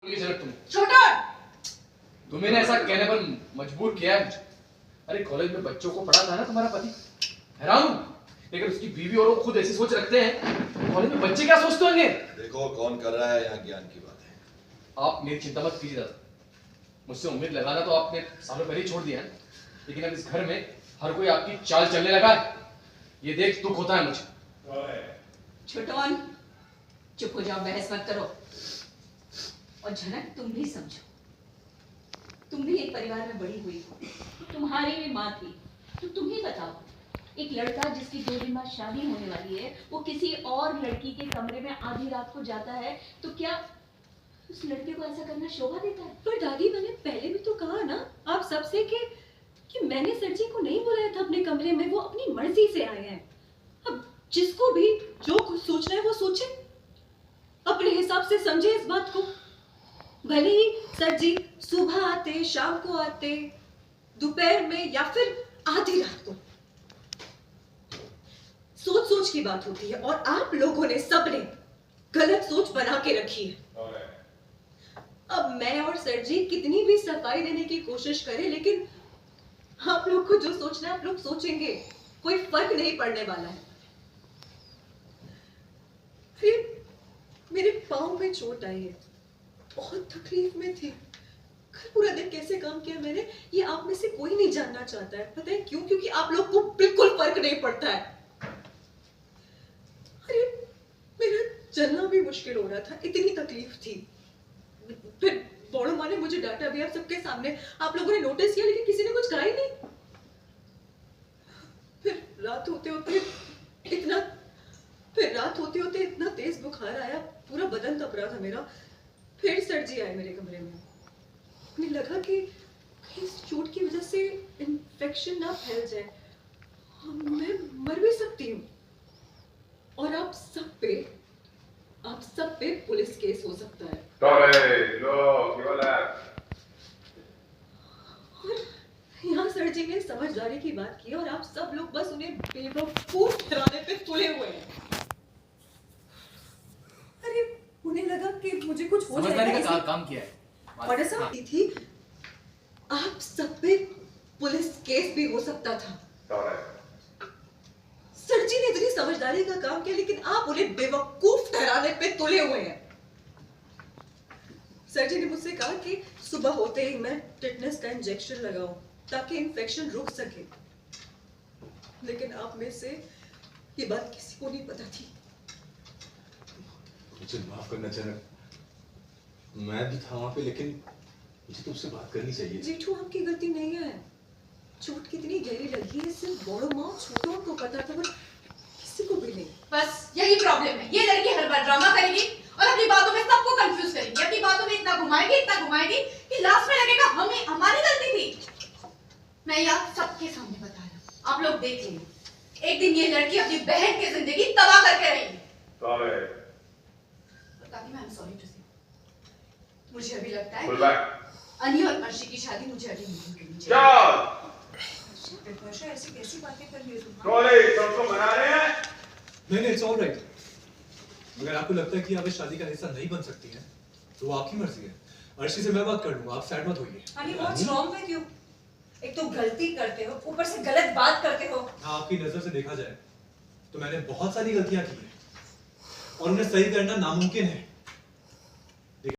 छोटा तुम्हें ऐसा कहने पर मजबूर किया है मुझे। अरे कॉलेज में बच्चों को पढ़ाता है ना तुम्हारा पति, हैरान हूं। लेकिन उसकी बीवी और वो खुद ऐसी सोच रखते हैं, कॉलेज में बच्चे क्या सोचते होंगे। देखो कौन कर रहा है यहाँ ज्ञान की बात है। आप मेरी चिंता मत कीजिए दादा, मुझसे उम्मीद लगाना तो आपने सालों पहले ही छोड़ दिया है, लेकिन अब इस घर में हर कोई आपकी चाल चलने लगा है, ये देख दुख होता है मुझे। छोटन चुप हो जाओ, बहस मत करो। और झनक तुम भी समझो, तुम भी एक परिवार में बड़ी हुई हो, तुम्हारी भी माँ थी, तो तुम ही बताओ, एक लड़का जिसकी 2 दिन बाद शादी होने वाली है, वो किसी और लड़की के कमरे में आधी रात को जाता है, तो क्या उस लड़के को ऐसा करना शोभा देता है? पर दादी, मैंने पहले भी तो कहा ना आप सबसे कि मैंने सर जी को नहीं बुलाया था अपने कमरे में, वो अपनी मर्जी से आए हैं। अब जिसको भी जो कुछ सोचना है वो सोचे, अपने हिसाब से समझे इस बात को। भले ही सर जी सुबह आते, शाम को आते, दोपहर में या फिर आधी रात को, सोच सोच की बात होती है, और आप लोगों ने सबने गलत सोच बना के रखी है। अब मैं और सर जी कितनी भी सफाई देने की कोशिश करें, लेकिन आप लोग को जो सोचना है आप लोग सोचेंगे, कोई फर्क नहीं पड़ने वाला है। फिर मेरे पाँव में चोट आई है, बहुत तकलीफ में थी। कल पूरा दिन कैसे काम किया मैंने, ये आप में से कोई नहीं जानना चाहता है। पता है क्यों? क्योंकि आप लोग को बिल्कुल फर्क नहीं पड़ता है। अरे मेरा चलना भी मुश्किल हो रहा था, इतनी तकलीफ थी। फिर बड़ों माँ ने मुझे डांटा भी, आप सबके सामने। आप लोगों ने नोटिस किया, लेकिन किसी ने कुछ कहा ही नहीं। फिर रात होते होते इतना तेज बुखार आया, पूरा बदन तप रहा था मेरा। फिर सर जी आए मेरे कमरे में। मुझे लगा कि इस चोट की वजह से इन्फेक्शन ना फैल जाए, मैं मर भी सकती हूँ, और आप सब पे पुलिस केस हो सकता है। और यहाँ सर जी ने समझदारी की बात की, और आप सब लोग बस उन्हें बेवकूफ ठहराने पे तुले हुए हैं। अरे उन्हें लगा कि मुझे कुछ हो जाएगा। समझदारी का काम किया है। और ऐसा होती थी, आप सब पे पुलिस केस भी हो सकता था। सर जी ने इतनी समझदारी का काम किया, लेकिन आप उन्हें बेवकूफ ठहराने पे तुले हुए हैं। सर जी ने मुझसे कहा कि सुबह होते ही मैं टिटनेस का इंजेक्शन लगाऊं, ताकि इन्फेक्शन रुक सके, लेकिन आप में से ये बात किसी को नहीं पता थी। मुझे माफ करना जनक, मैं भी था वहां पे, लेकिन मुझे तुमसे बात करनी चाहिए। जेठू, आपकी गलती नहीं है। चोट कितनी गहरी लगी है सिर्फ बड़ों माँ छोटों को पता था, पर किसी को भी नहीं। बस यही प्रॉब्लम है, ये लड़की हर बार ड्रामा करेगी और अपनी बातों में सबको कंफ्यूज करेगी, अपनी बातों में इतना घुमाएगी कि लास्ट में लगेगा हमारी गलती थी। मैं ये आप सबके सामने बता रहा हूँ, आप लोग देख लेंगे, एक दिन ये लड़की अपनी बहन की जिंदगी तबाह करके रहेगी। सॉरी टू से, मुझे अभी लगता है अनी और अर्शी की शादी मुझे अभी नहीं करनी चाहिए। ऐसी कैसी बातें कर रही हो तुम? सबको मना रहे हैं? नहीं, इट्स ऑलराइट। अगर आपको लगता है कि आप इस शादी का हिस्सा नहीं बन सकती हैं, तो वो आपकी मर्जी है। अर्शी से मैं बात कर लूंगा, आप सैड मत होइए। अरे व्हाट्स रॉन्ग विद यू? एक तो गलती करते हो, ऊपर से गलत बात करते हो। आपकी नजर से देखा जाए तो मैंने बहुत सारी गलतियां की हैं, और उन्हें सही करना नामुमकिन है।